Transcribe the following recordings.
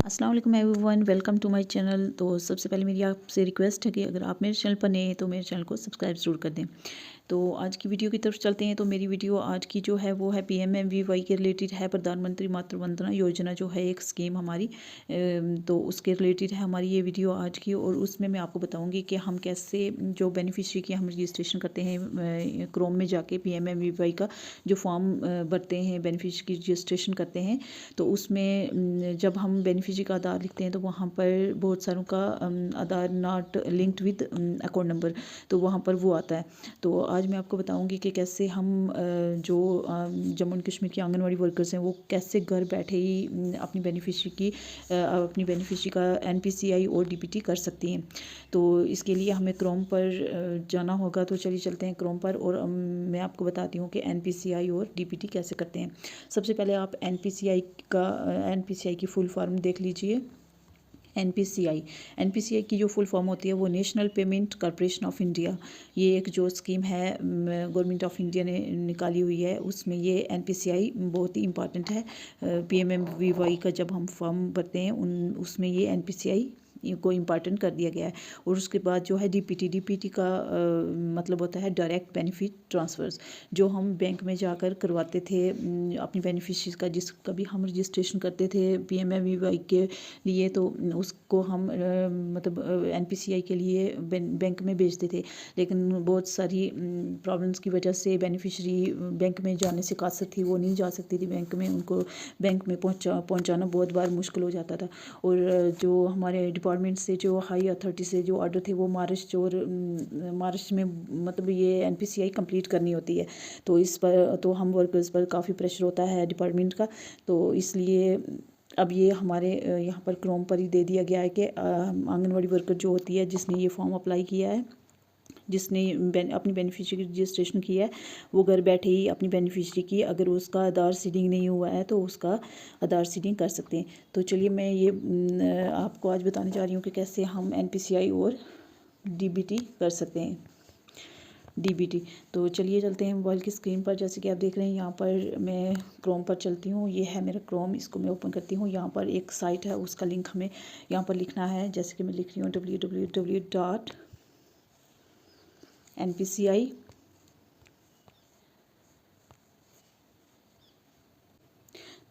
अस्सलाम वालेकुम everyone, welcome to my channel. तो सबसे पहले मेरी आपसे रिक्वेस्ट है कि अगर आप मेरे चैनल पर नए हैं तो मेरे चैनल को सब्सक्राइब ज़रूर कर दें। तो आज की वीडियो की तरफ चलते हैं। तो मेरी वीडियो आज की जो है वो है PMMVY के रिलेटेड है। प्रधानमंत्री मातृ वंदना योजना जो है एक स्कीम हमारी, तो उसके रिलेटेड है हमारी ये वीडियो आज की। और उसमें मैं आपको बताऊंगी कि हम कैसे जो बेनिफिशरी की हम रजिस्ट्रेशन करते हैं क्रोम में जाके PMMVY का जो फॉर्म भरते हैं, बेनिफिशरी की रजिस्ट्रेशन करते हैं। तो उसमें जब हम बेनिफिशरी का आधार लिखते हैं तो वहाँ पर बहुत सारों का Aadhaar not linked with account number, तो वहाँ पर वो आता है। तो आज मैं आपको बताऊंगी कि कैसे हम जो जम्मू एंड कश्मीर की आंगनवाड़ी वर्कर्स हैं वो कैसे घर बैठे ही अपनी बेनिफिशरी का NPCI और DPT कर सकती हैं। तो इसके लिए हमें क्रोम पर जाना होगा। तो चलिए चलते हैं क्रोम पर और मैं आपको बताती हूँ कि NPCI और DPT कैसे करते हैं। सबसे पहले आप NPCI की फुल फॉर्म देख लीजिए। NPCI की जो फुल फॉर्म होती है वो national payment corporation of India. ये एक जो स्कीम है गवर्नमेंट ऑफ इंडिया ने निकाली हुई है, उसमें ये NPCI बहुत ही इम्पॉर्टेंट है। PMMVY का जब हम फॉर्म भरते हैं उसमें ये NPCI को इम्पॉर्टेंट कर दिया गया है। और उसके बाद जो है DPT का मतलब होता है डायरेक्ट बेनिफिट ट्रांसफ़र्स, जो हम बैंक में जाकर करवाते थे अपनी बेनिफिशरीज का, जिसका भी हम रजिस्ट्रेशन करते थे PMMVY के लिए। तो उसको हम मतलब NPCI के लिए बैंक में भेजते थे। लेकिन बहुत सारी प्रॉब्लम्स की वजह से बेनिफिशरी बैंक में जाने से कासर थी, वो नहीं जा सकती थी बैंक में। उनको बैंक में पहुंचाना बहुत बार मुश्किल हो जाता था। और जो हमारे डिपार्टमेंट से जो हाई अथॉरिटी से जो ऑर्डर थे वो मार्च में मतलब ये NPCI कंप्लीट करनी होती है। तो इस पर तो हम वर्कर्स पर काफ़ी प्रेशर होता है डिपार्टमेंट का। तो इसलिए अब ये हमारे यहाँ पर क्रोम पर ही दे दिया गया है कि आंगनवाड़ी वर्कर जो होती है जिसने ये फॉर्म अप्लाई किया है, जिसने अपनी बेनिफिशरी की रजिस्ट्रेशन किया है, वो घर बैठे ही अपनी बेनिफिशरी की अगर उसका आधार सीडिंग नहीं हुआ है तो उसका आधार सीडिंग कर सकते हैं। तो चलिए मैं ये आपको आज बताने जा रही हूँ कि कैसे हम NPCI और DBT कर सकते हैं। DBT तो चलिए चलते हैं मोबाइल की स्क्रीन पर। जैसे कि आप देख रहे हैं यहाँ पर मैं क्रोम पर चलती हूँ। ये है मेरा क्रोम, इसको मैं ओपन करती हूँ। यहाँ पर एक साइट है, उसका लिंक हमें यहाँ पर लिखना है। जैसे कि मैं लिख रही हूँ www.NPCI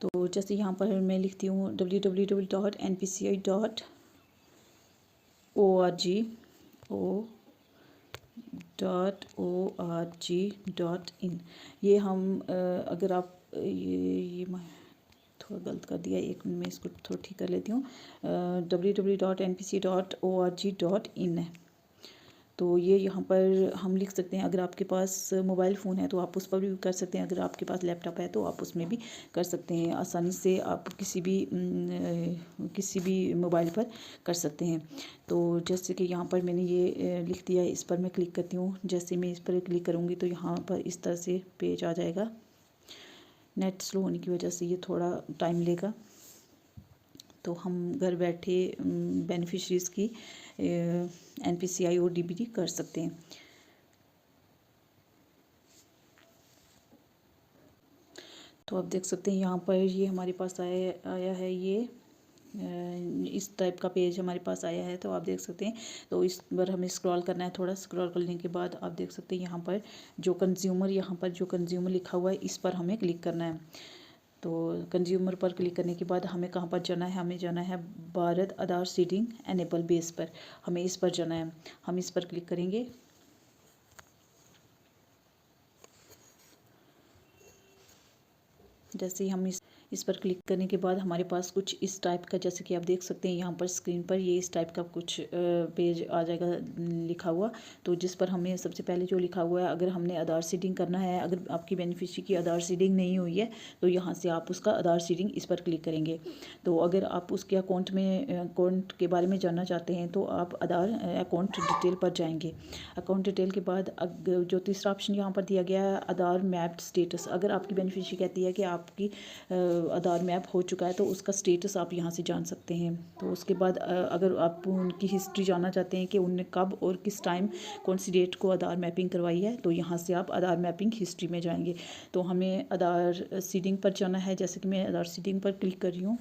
तो जैसे यहाँ पर मैं लिखती हूँ www.NPCI.org.in। ये हम अगर आप ये मैं थोड़ा गलत कर दिया, एक मिनट में इसको थोड़ा ठीक कर लेती हूँ। www.npci.org.in है। तो ये यहाँ पर हम लिख सकते हैं। अगर आपके पास मोबाइल फ़ोन है तो आप उस पर भी कर सकते हैं, अगर आपके पास लैपटॉप है तो आप उसमें भी कर सकते हैं। आसानी से आप किसी भी मोबाइल पर कर सकते हैं। तो जैसे कि यहाँ पर मैंने ये लिख दिया है, इस पर मैं क्लिक करती हूँ। जैसे मैं इस पर क्लिक करूँगी तो यहाँ पर इस तरह से पेज आ जाएगा। नेट स्लो होने की वजह से ये थोड़ा टाइम लेगा। तो हम घर बैठे बेनिफिशरीज़ की NPCI और DBT कर सकते हैं। तो आप देख सकते हैं यहाँ पर ये हमारे पास आया है। ये इस टाइप का पेज हमारे पास आया है। तो आप देख सकते हैं। तो इस पर हमें स्क्रॉल करना है। थोड़ा स्क्रॉल करने के बाद आप देख सकते हैं यहाँ पर जो कंज्यूमर लिखा हुआ है, इस पर हमें क्लिक करना है। तो कंज्यूमर पर क्लिक करने के बाद हमें कहाँ पर जाना है? हमें जाना है भारत आधार सीडिंग एनेबल बेस पर। हमें इस पर जाना है। हम इस पर क्लिक करेंगे। जैसे ही हम इस पर क्लिक करने के बाद हमारे पास कुछ इस टाइप का, जैसे कि आप देख सकते हैं यहाँ पर स्क्रीन पर ये इस टाइप का कुछ पेज आ जाएगा लिखा हुआ। तो जिस पर हमें सबसे पहले जो लिखा हुआ है, अगर हमने आधार सीडिंग करना है, अगर आपकी बेनिफिशरी की आधार सीडिंग नहीं हुई है तो यहाँ से आप उसका आधार सीडिंग इस पर क्लिक करेंगे। तो अगर आप उसके अकाउंट के बारे में जानना चाहते हैं तो आप आधार अकाउंट डिटेल पर जाएंगे। अकाउंट डिटेल के बाद जो तीसरा ऑप्शन यहाँ पर दिया गया है आधार मैप्ड स्टेटस। अगर आपकी बेनिफिशरी कहती है कि आपकी आधार मैप हो चुका है तो उसका स्टेटस आप यहाँ से जान सकते हैं। तो उसके बाद अगर आप उनकी हिस्ट्री जानना चाहते हैं कि उनने कब और किस टाइम कौन सी डेट को आधार मैपिंग करवाई है, तो यहाँ से आप आधार मैपिंग हिस्ट्री में जाएंगे। तो हमें आधार सीडिंग पर जाना है। जैसे कि मैं आधार सीडिंग पर क्लिक कर रही हूँ।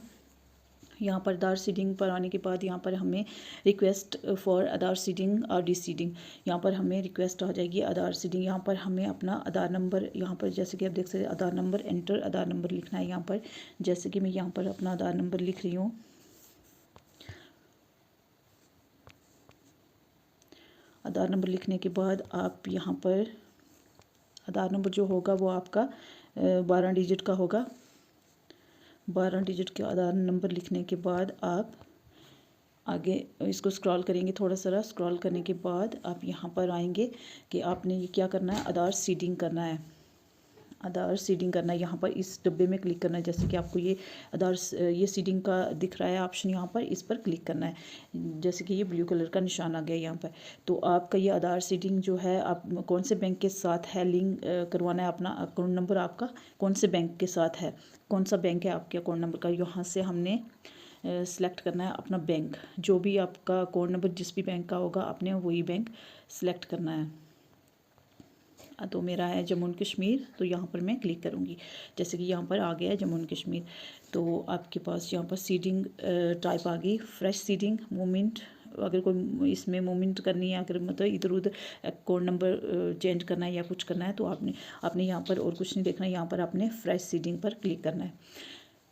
यहाँ पर आधार सीडिंग पर आने के बाद यहाँ पर हमें रिक्वेस्ट फॉर आधार सीडिंग और डी सीडिंग, यहाँ पर हमें रिक्वेस्ट आ जाएगी आधार सीडिंग। यहाँ पर हमें अपना आधार नंबर, यहाँ पर जैसे कि आप देख सकते हैं आधार नंबर एंटर, आधार नंबर लिखना है यहाँ पर। जैसे कि मैं यहाँ पर अपना आधार नंबर लिख रही हूँ। आधार नंबर लिखने के बाद आप यहाँ पर आधार नंबर जो होगा वो आपका 12 डिजिट का होगा। 12 डिजिट के आधार नंबर लिखने के बाद आप आगे इसको स्क्रॉल करेंगे, थोड़ा सा स्क्रॉल करने के बाद आप यहाँ पर आएंगे कि आपने ये क्या करना है, आधार सीडिंग करना है। आधार सीडिंग करना है, यहाँ पर इस डब्बे में क्लिक करना है। जैसे कि आपको ये आधार ये सीडिंग का दिख रहा है ऑप्शन, यहाँ पर इस पर क्लिक करना है। जैसे कि ये ब्लू कलर का निशान आ गया यहाँ पर। तो आपका ये आधार सीडिंग जो है, आप कौन से बैंक के साथ है लिंक करवाना है, अपना अकाउंट नंबर आपका कौन से बैंक के साथ है, कौन सा बैंक है आपके अकाउंट नंबर का, यहाँ से हमने सेलेक्ट करना है अपना बैंक। जो भी आपका अकाउंट नंबर जिस भी बैंक का होगा आपने वही बैंक सेलेक्ट करना है। तो मेरा है जम्मू एंड कश्मीर, तो यहाँ पर मैं क्लिक करूँगी। जैसे कि यहाँ पर आ गया है जम्मू एंड कश्मीर। तो आपके पास यहाँ पर सीडिंग टाइप आ गई, फ्रेश सीडिंग मूवमेंट। अगर कोई इसमें मूवमेंट करनी है, अगर मतलब इधर उधर अकाउंट नंबर चेंज करना है या कुछ करना है, तो आपने यहाँ पर और कुछ नहीं देखना है, यहाँ पर आपने फ्रेश सीडिंग पर क्लिक करना है।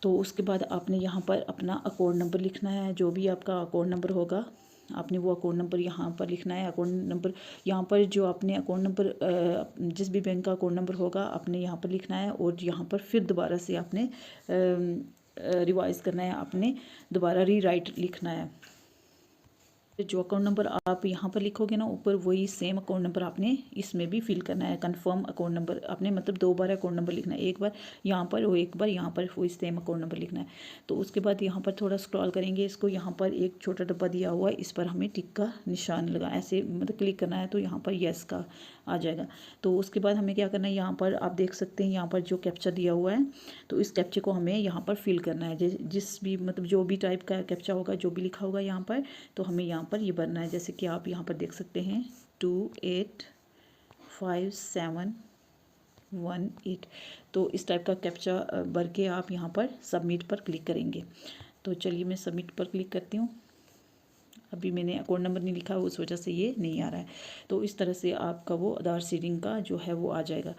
तो उसके बाद आपने यहाँ पर अपना अकाउंट नंबर लिखना है। जो भी आपका अकाउंट नंबर होगा आपने वो अकाउंट नंबर यहाँ पर लिखना है। अकाउंट नंबर यहाँ पर जो आपने अकाउंट नंबर जिस भी बैंक का अकाउंट नंबर होगा आपने यहाँ पर लिखना है, और यहाँ पर फिर दोबारा से आपने रिवाइज़ करना है, आपने दोबारा रीराइट लिखना है। जो अकाउंट नंबर आप यहाँ पर लिखोगे ना ऊपर, वही सेम अकाउंट नंबर आपने इसमें भी फिल करना है। कंफर्म अकाउंट नंबर आपने मतलब 2 बार अकाउंट नंबर लिखना है, एक बार यहाँ पर और एक बार यहाँ पर, वही सेम अकाउंट नंबर लिखना है। तो उसके बाद यहाँ पर थोड़ा स्क्रॉल करेंगे, इसको यहाँ पर एक छोटा डब्बा दिया हुआ है, इस पर हमें टिक का निशान लगा ऐसे मतलब क्लिक करना है, तो यहाँ पर येस का आ जाएगा। तो उसके बाद हमें क्या करना है, यहाँ पर आप देख सकते हैं यहाँ पर जो कैप्चा दिया हुआ है, तो इस कैप्चे को हमें यहाँ पर फिल करना है। जिस भी मतलब जो भी टाइप का कैप्चा होगा, जो भी लिखा होगा यहाँ पर, तो हमें यहाँ पर ये भरना है। जैसे कि आप यहाँ पर देख सकते हैं 285718। तो इस टाइप का कैप्चा भर के आप यहाँ पर सबमिट पर क्लिक करेंगे। तो चलिए मैं सबमिट पर क्लिक करती हूँ। अभी मैंने अकाउंट नंबर नहीं लिखा, उस वजह से ये नहीं आ रहा है। तो इस तरह से आपका वो आधार सीडिंग का जो है वो आ जाएगा।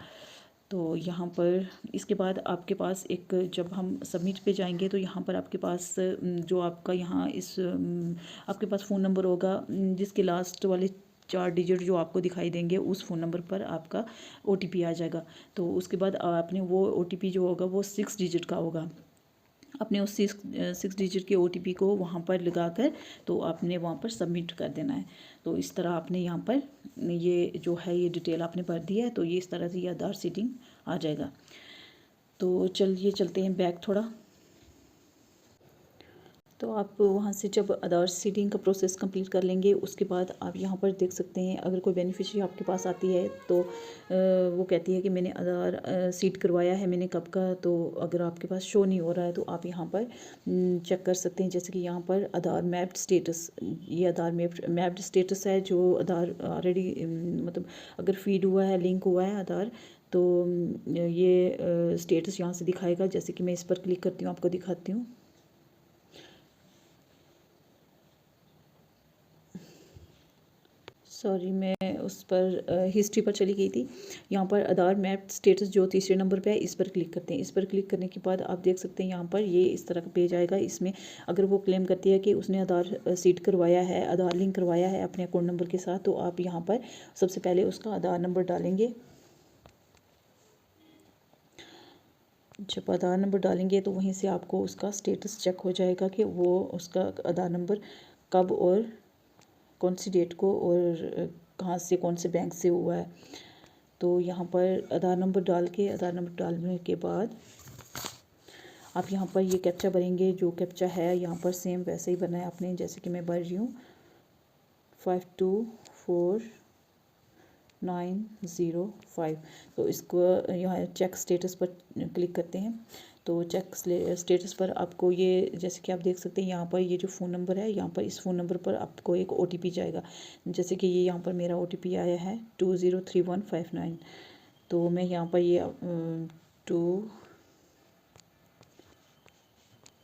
तो यहाँ पर इसके बाद आपके पास एक, जब हम सबमिट पे जाएंगे तो यहाँ पर आपके पास जो आपका यहाँ आपके पास फ़ोन नंबर होगा, जिसके लास्ट वाले 4 डिजिट जो आपको दिखाई देंगे, उस फ़ोन नंबर पर आपका OTP आ जाएगा। तो उसके बाद आपने वो OTP जो होगा वो 6 डिजिट का होगा। अपने उस 6 डिजिट के OTP को वहाँ पर लगाकर तो आपने वहाँ पर सबमिट कर देना है। तो इस तरह आपने यहाँ पर ये जो है ये डिटेल आपने भर दी है, तो ये इस तरह से ये आधार सीडिंग आ जाएगा। तो चलिए चलते हैं बैक थोड़ा। तो आप वहाँ से जब आधार सीडिंग का प्रोसेस कंप्लीट कर लेंगे, उसके बाद आप यहाँ पर देख सकते हैं अगर कोई बेनिफिशियरी आपके पास आती है तो वो कहती है कि मैंने आधार सीड करवाया है, मैंने कब का। तो अगर आपके पास शो नहीं हो रहा है तो आप यहाँ पर चेक कर सकते हैं। जैसे कि यहाँ पर आधार मैप्ड स्टेटस, ये आधार मैप्ड स्टेटस है, जो आधार ऑलरेडी मतलब अगर फीड हुआ है, लिंक हुआ है आधार, तो ये स्टेटस यहाँ से दिखाएगा। जैसे कि मैं इस पर क्लिक करती हूँ, आपको दिखाती हूँ। सॉरी, मैं उस पर हिस्ट्री पर चली गई थी। यहाँ पर आधार मैप स्टेटस जो तीसरे नंबर पे है, इस पर क्लिक करते हैं। इस पर क्लिक करने के बाद आप देख सकते हैं यहाँ पर ये इस तरह का पेज आएगा। इसमें अगर वो क्लेम करती है कि उसने आधार सीड करवाया है, आधार लिंक करवाया है अपने अकाउंट नंबर के साथ, तो आप यहाँ पर सबसे पहले उसका आधार नंबर डालेंगे। जब आधार नंबर डालेंगे तो वहीं से आपको उसका स्टेटस चेक हो जाएगा कि वो उसका आधार नंबर कब और कौन सी डेट को और कहाँ से, कौन से बैंक से हुआ है। तो यहाँ पर आधार नंबर डालने के बाद आप यहाँ पर ये कैप्चा भरेंगे। जो कैप्चा है यहाँ पर सेम वैसे ही भरना है आपने, जैसे कि मैं भर रही हूँ 5240905। तो इसको यहाँ चेक स्टेटस पर क्लिक करते हैं। तो चेक स्टेटस पर आपको ये, जैसे कि आप देख सकते हैं यहाँ पर ये जो फ़ोन नंबर है, यहाँ पर इस फ़ोन नंबर पर आपको एक OTP जाएगा। जैसे कि ये यहाँ पर मेरा OTP आया है 203159। तो मैं यहाँ पर ये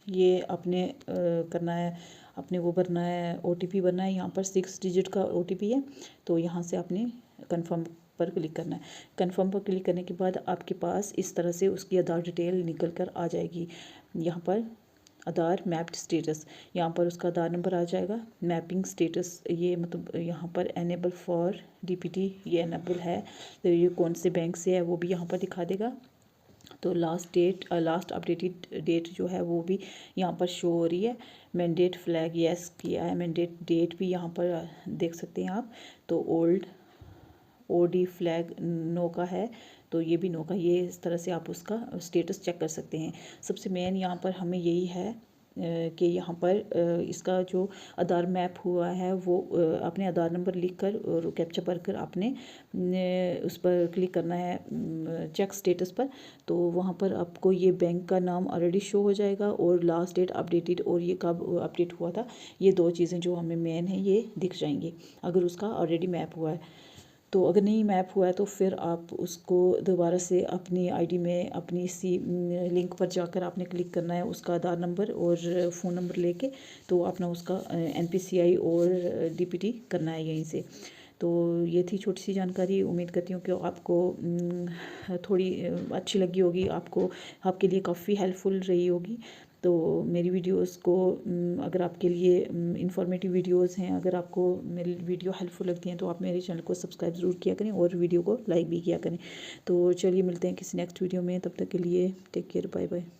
ये आपने करना है, आपने वो भरना है, OTP भरना है। यहाँ पर 6 डिजिट का OTP है, तो यहाँ से आपने कंफर्म पर क्लिक करना है। कंफर्म पर क्लिक करने के बाद आपके पास इस तरह से उसकी आधार डिटेल निकल कर आ जाएगी। यहाँ पर आधार मैप्ड स्टेटस, यहाँ पर उसका आधार नंबर आ जाएगा। मैपिंग स्टेटस, ये मतलब यहाँ पर एनेबल फॉर DPT ये एनेबल है, तो ये कौन से बैंक से है वो भी यहाँ पर दिखा देगा। तो लास्ट अपडेटेड डेट जो है वो भी यहाँ पर शो हो रही है। मैंडेट फ्लैग यस किया है, मैंडेट डेट भी यहाँ पर देख सकते हैं आप। तो ओल्ड OD फ्लैग नो का है, तो ये भी नो का। ये इस तरह से आप उसका स्टेटस चेक कर सकते हैं। सबसे मेन यहाँ पर हमें यही है कि यहाँ पर इसका जो आधार मैप हुआ है वो अपने आधार नंबर लिखकर और कैप्चा भर कर आपने उस पर क्लिक करना है चेक स्टेटस पर। तो वहाँ पर आपको ये बैंक का नाम ऑलरेडी शो हो जाएगा और लास्ट डेट अपडेटेड और ये कब अपडेट हुआ था, ये 2 चीज़ें जो हमें मेन है ये दिख जाएंगी अगर उसका ऑलरेडी मैप हुआ है। तो अगर नहीं मैप हुआ है तो फिर आप उसको दोबारा से अपनी आईडी में अपनी इसी लिंक पर जाकर आपने क्लिक करना है, उसका आधार नंबर और फ़ोन नंबर लेके तो अपना उसका NPCI और DPT करना है यहीं से। तो ये थी छोटी सी जानकारी। उम्मीद करती हूँ कि आपको थोड़ी अच्छी लगी होगी, आपको आपके लिए काफ़ी हेल्पफुल रही होगी। तो मेरी वीडियोस को अगर आपके लिए इंफॉर्मेटिव वीडियोस हैं, अगर आपको मेरी वीडियो हेल्पफुल लगती हैं तो आप मेरे चैनल को सब्सक्राइब ज़रूर किया करें और वीडियो को लाइक भी किया करें। तो चलिए मिलते हैं किसी नेक्स्ट वीडियो में, तब तक के लिए टेक केयर, बाय बाय।